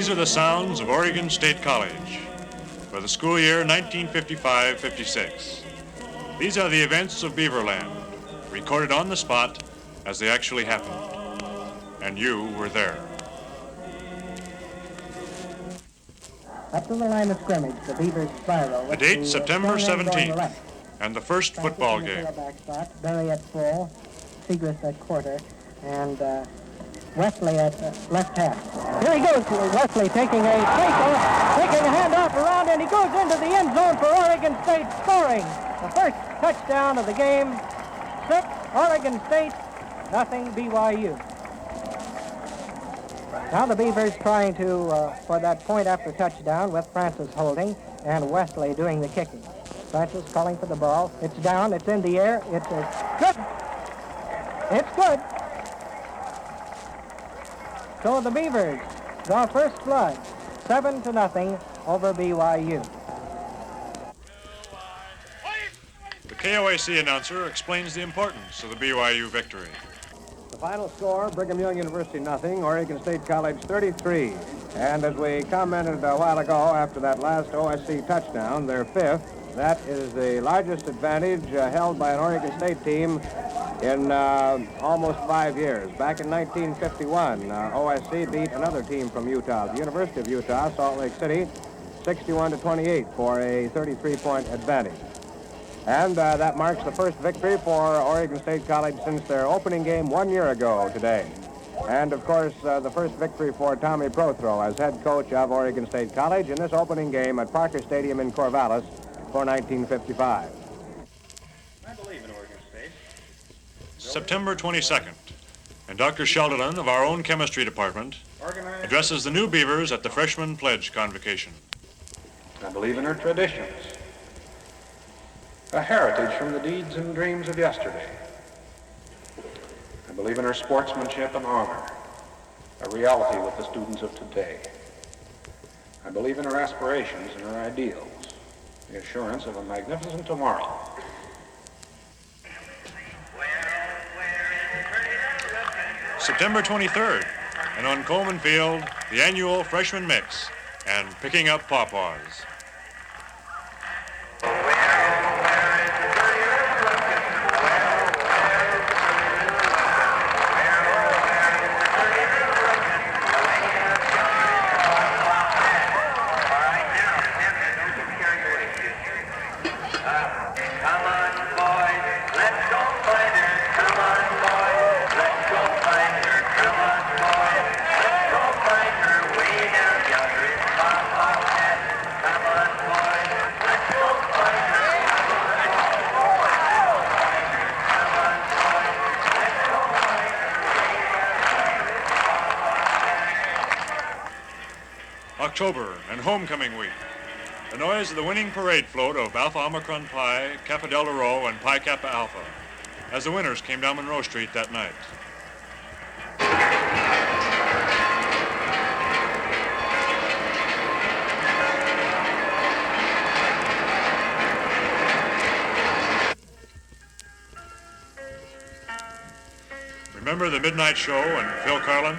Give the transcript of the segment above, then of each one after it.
These are the sounds of Oregon State College for the school year 1955-56. These are the events of Beaverland, recorded on the spot as they actually happened. And you were there. Up to the line of scrimmage, the Beavers spiral. The date, September 17th, and the first football game. Spot, Berry at full, Segrist at quarter, and Wesley at left half. Here he goes, Wesley taking a handoff around, and he goes into the end zone for Oregon State, scoring the first touchdown of the game. 6, Oregon State, nothing, BYU. Now the Beavers trying to, for that point after touchdown with Francis holding and Wesley doing the kicking. Francis calling for the ball. It's down, it's in the air, it's good. It's good. So the Beavers draw first blood, 7-0 over BYU. The KOAC announcer explains the importance of the BYU victory. The final score, Brigham Young University nothing, Oregon State College 33. And as we commented a while ago after that last OSC touchdown, their 5th, that is the largest advantage held by an Oregon State team in almost 5 years. Back in 1951, OSC beat another team from Utah, the University of Utah, Salt Lake City, 61-28 for a 33-point advantage. And that marks the first victory for Oregon State College since their opening game 1 year ago today. And, of course, the first victory for Tommy Prothro as head coach of Oregon State College in this opening game at Parker Stadium in Corvallis for 1955. I believe in Oregon State. September 22nd, and Dr. Sheldon of our own chemistry department addresses the new Beavers at the freshman pledge convocation. I believe in her traditions. A heritage from the deeds and dreams of yesterday. I believe in her sportsmanship and honor, a reality with the students of today. I believe in her aspirations and her ideals, the assurance of a magnificent tomorrow. September 23rd, and on Coleman Field, the annual freshman mix and picking up pawpaws. October and homecoming week. The noise of the winning parade float of Alpha Omicron Pi, Kappa Delta Rho, and Pi Kappa Alpha as the winners came down Monroe Street that night. Remember the midnight show and Phil Carlin?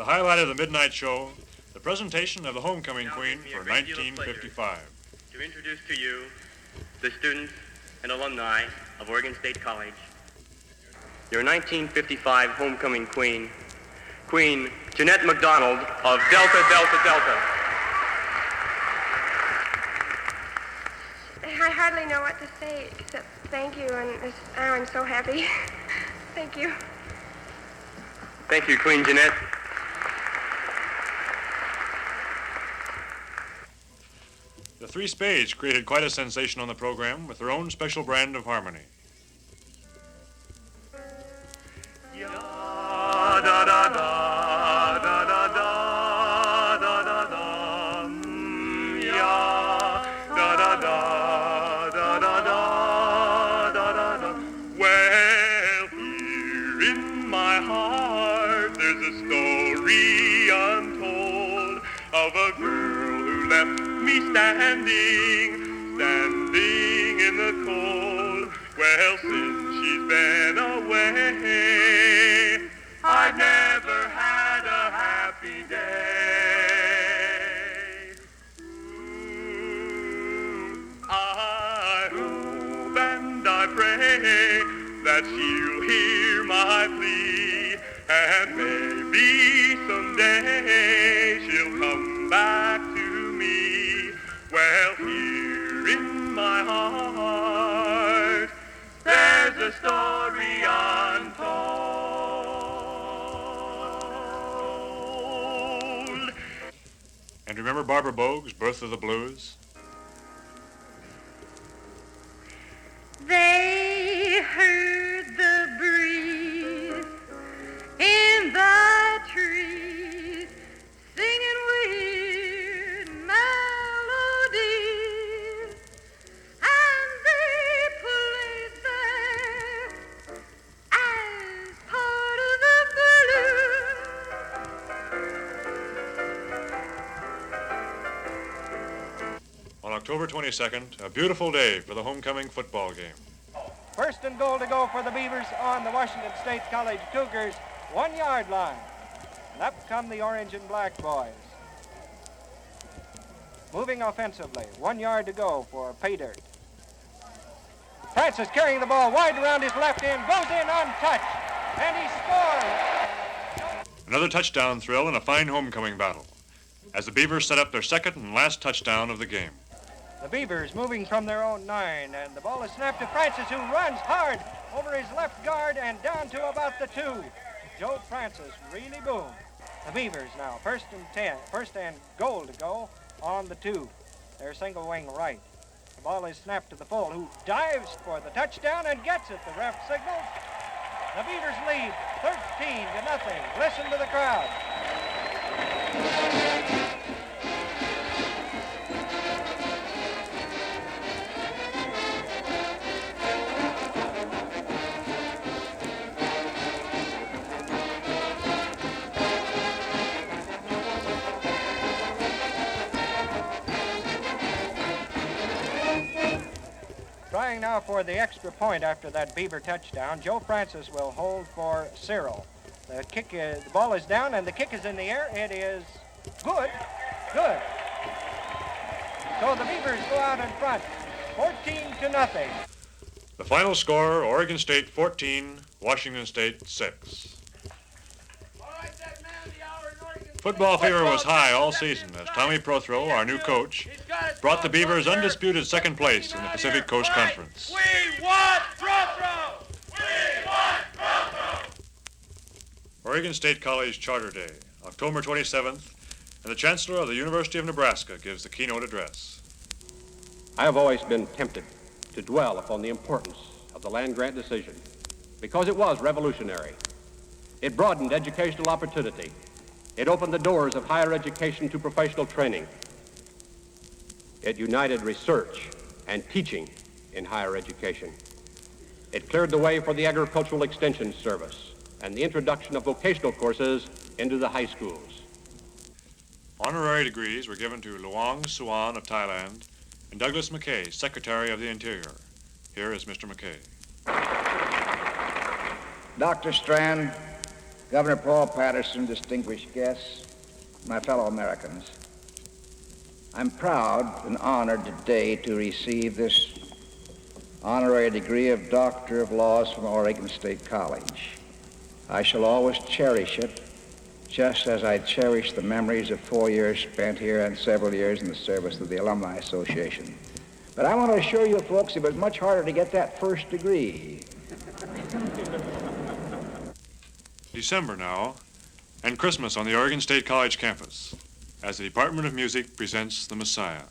highlight of the midnight show, the presentation of the homecoming queen for 1955. To introduce to you the students and alumni of Oregon State College, your 1955 homecoming queen, Queen Jeanette MacDonald of Delta Delta Delta. I hardly know what to say except thank you, and I'm so happy. Thank you. Thank you, Queen Jeanette. The Three Spades created quite a sensation on the program with their own special brand of harmony. Well, here in my heart there's a story untold of a girl who left me standing in the cold. Well, since she's been away, I've never had a happy day. I hope and I pray that she'll hear my plea, and maybe someday she'll come back to me. Well, here in my heart, there's a story untold. And remember Barbara Bogue's Birth of the Blues? They heard the breeze in the trees singing weird melodies, and they played there as part of the blues. On October 22nd, a beautiful day for the homecoming football game. First and goal to go for the Beavers on the Washington State College Cougars' 1 yard line. And up come the orange and black boys. Moving offensively, 1 yard to go for pay dirt. Francis carrying the ball wide around his left end, goes in untouched, and he scores. Another touchdown thrill and a fine homecoming battle as the Beavers set up their second and last touchdown of the game. The Beavers moving from their own 9, and the ball is snapped to Francis, who runs hard over his left guard and down to about the 2. Joe Francis really boomed. The Beavers now, first and goal to go on the 2. Their single wing right. The ball is snapped to the full, who dives for the touchdown and gets it. The ref signals. The Beavers lead 13-0. Listen to the crowd. Trying now for the extra point after that Beaver touchdown. Joe Francis will hold for Cyril. The ball is down and the kick is in the air. It is good. Good. So the Beavers go out in front, 14-0. The final score, Oregon State 14, Washington State 6. Football fever was high all season as Tommy Prothro, our new coach, brought the Beavers undisputed second place in the Pacific Coast Conference. We want Prothro! We want Prothro! Oregon State College Charter Day, October 27th, and the Chancellor of the University of Nebraska gives the keynote address. I have always been tempted to dwell upon the importance of the land-grant decision because it was revolutionary. It broadened educational opportunity. It opened the doors of higher education to professional training. It united research and teaching in higher education. It cleared the way for the Agricultural Extension Service and the introduction of vocational courses into the high schools. Honorary degrees were given to Luang Suan of Thailand and Douglas McKay, Secretary of the Interior. Here is Mr. McKay. Dr. Strand, Governor Paul Patterson, distinguished guests, my fellow Americans, I'm proud and honored today to receive this honorary degree of Doctor of Laws from Oregon State College. I shall always cherish it, just as I cherish the memories of 4 years spent here and several years in the service of the Alumni Association. But I want to assure you folks, it was much harder to get that first degree. December now, and Christmas on the Oregon State College campus, as the Department of Music presents The Messiah.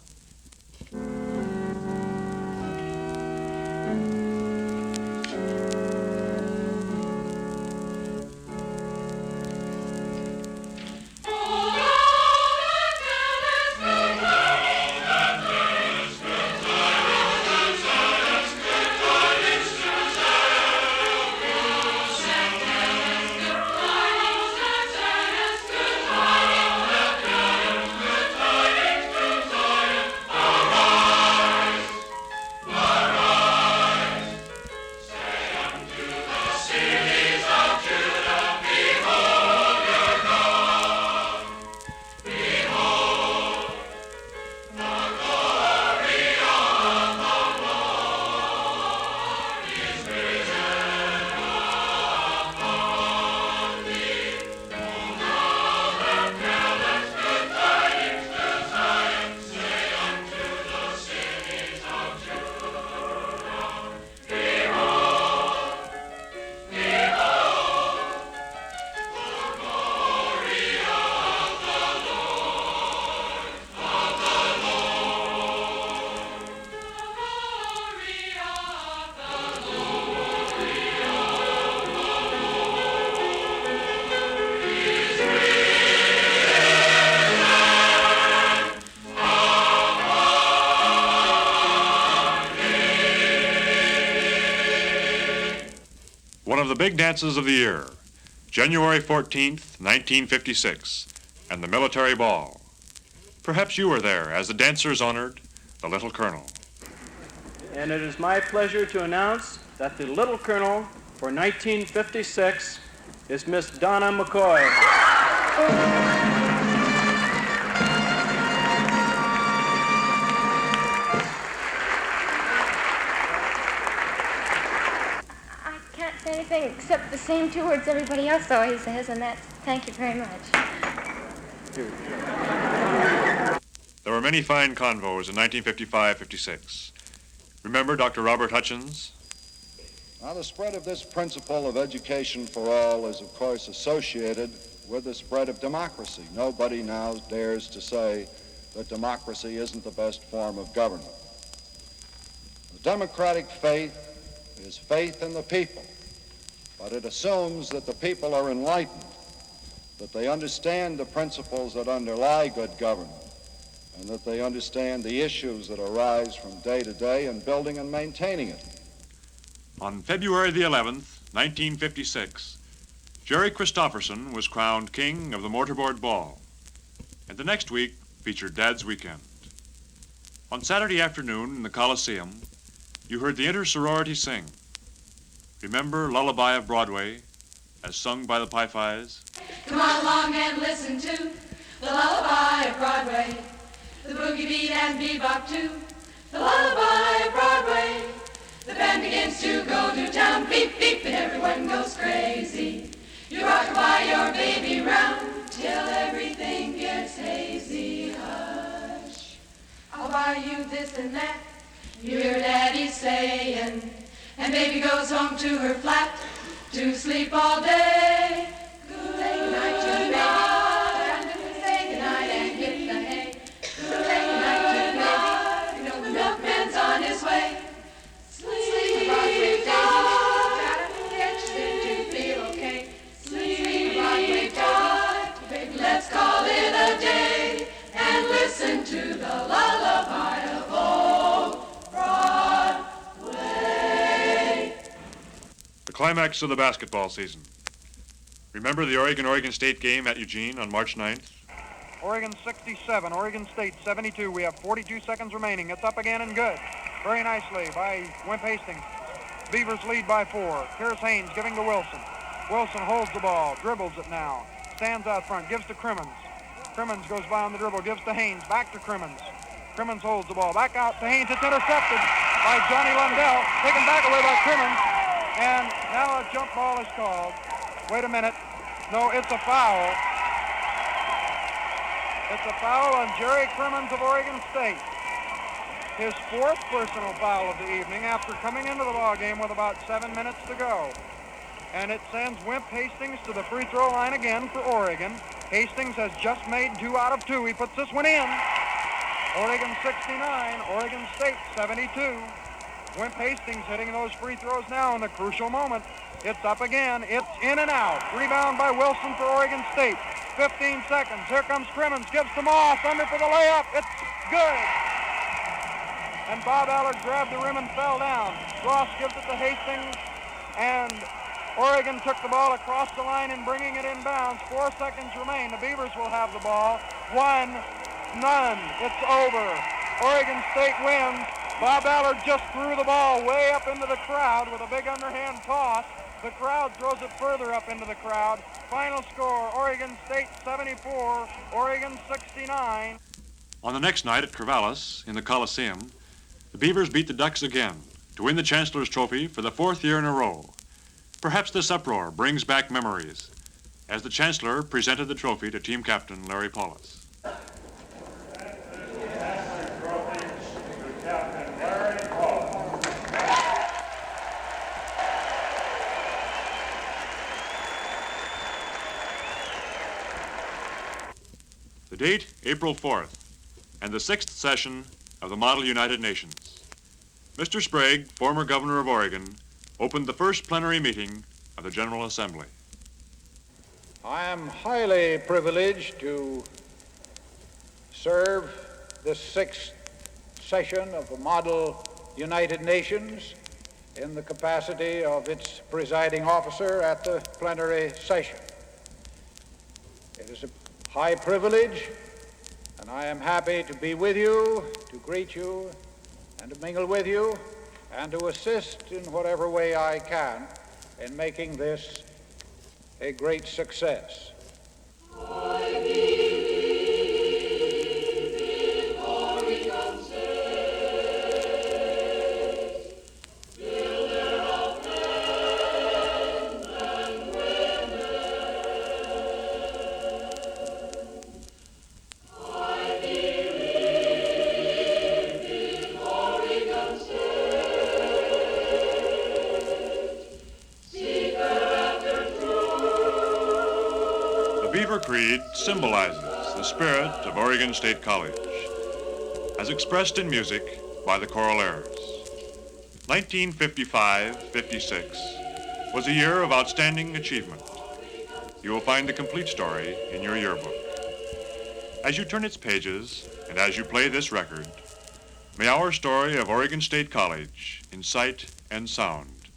One of the big dances of the year, January 14th, 1956, and the military ball. Perhaps you were there as the dancers honored the Little Colonel. And it is my pleasure to announce that the Little Colonel for 1956 is Miss Donna McCoy. Anything except the same two words everybody else always says, and that's thank you very much. There were many fine convos in 1955-56. Remember Dr. Robert Hutchins? Now, the spread of this principle of education for all is, of course, associated with the spread of democracy. Nobody now dares to say that democracy isn't the best form of government. The democratic faith is faith in the people. But it assumes that the people are enlightened, that they understand the principles that underlie good government, and that they understand the issues that arise from day to day in building and maintaining it. On February the 11th, 1956, Jerry Christopherson was crowned king of the mortarboard ball, and the next week featured Dad's Weekend. On Saturday afternoon in the Coliseum, you heard the inter-sorority sing. Remember Lullaby of Broadway, as sung by the Pi-Phis? Come on along and listen to the lullaby of Broadway, the boogie beat and bebop too, the lullaby of Broadway. The band begins to go to town, beep, beep, and everyone goes crazy. You rock by your baby round till everything gets hazy. Hush, I'll buy you this and that, you hear Daddy saying. And baby goes home to her flat to sleep all day. Good night to baby. Say goodnight and get the hay. Good night to baby. You know the milkman's on his way. Sleep Broadway, baby. Get you to feel okay. Sleep Broadway, baby. Let's call it a day and listen to the lullaby of old Broadway. Climax of the basketball season. Remember the Oregon State game at Eugene on March 9th? Oregon 67, Oregon State 72. We have 42 seconds remaining. It's up again and good. Very nicely by Wimp Hastings. Beavers lead by 4. Here's Haynes giving to Wilson. Wilson holds the ball, dribbles it now, stands out front, gives to Crimmins. Crimmins goes by on the dribble, gives to Haynes, back to Crimmins. Crimmins holds the ball, back out to Haynes. It's intercepted by Johnny Lundell, taken back away by Crimmins. And now a jump ball is called. Wait a minute. No, it's a foul. It's a foul on Jerry Crimmins of Oregon State. His fourth personal foul of the evening after coming into the ball game with about 7 minutes to go. And it sends Wimp Hastings to the free throw line again for Oregon. Hastings has just made 2 out of 2. He puts this one in. Oregon 69, Oregon State 72. Wimp Hastings hitting those free throws now in the crucial moment. It's up again. It's in and out. Rebound by Wilson for Oregon State. 15 seconds. Here comes Crimmins. Gives to Moss. Under for the layup. It's good. And Bob Allard grabbed the rim and fell down. Ross gives it to Hastings. And Oregon took the ball across the line and bringing it inbounds. 4 seconds remain. The Beavers will have the ball. 1, none. It's over. Oregon State wins. Bob Allard just threw the ball way up into the crowd with a big underhand toss. The crowd throws it further up into the crowd. Final score, Oregon State 74, Oregon 69. On the next night at Corvallis in the Coliseum, the Beavers beat the Ducks again to win the Chancellor's Trophy for the 4th year in a row. Perhaps this uproar brings back memories as the Chancellor presented the trophy to team captain Larry Paulus. The date, April 4th, and the 6th session of the Model United Nations. Mr. Sprague, former governor of Oregon, opened the first plenary meeting of the General Assembly. I am highly privileged to serve this 6th session of the Model United Nations in the capacity of its presiding officer at the plenary session. It is a high privilege, and I am happy to be with you, to greet you, and to mingle with you, and to assist in whatever way I can in making this a great success. Beaver Creed symbolizes the spirit of Oregon State College, as expressed in music by the Choraleers. 1955-56 was a year of outstanding achievement. You will find the complete story in your yearbook. As you turn its pages and as you play this record, may our story of Oregon State College in sight and sound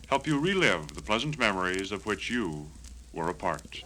help you relive the pleasant memories of which you were a part.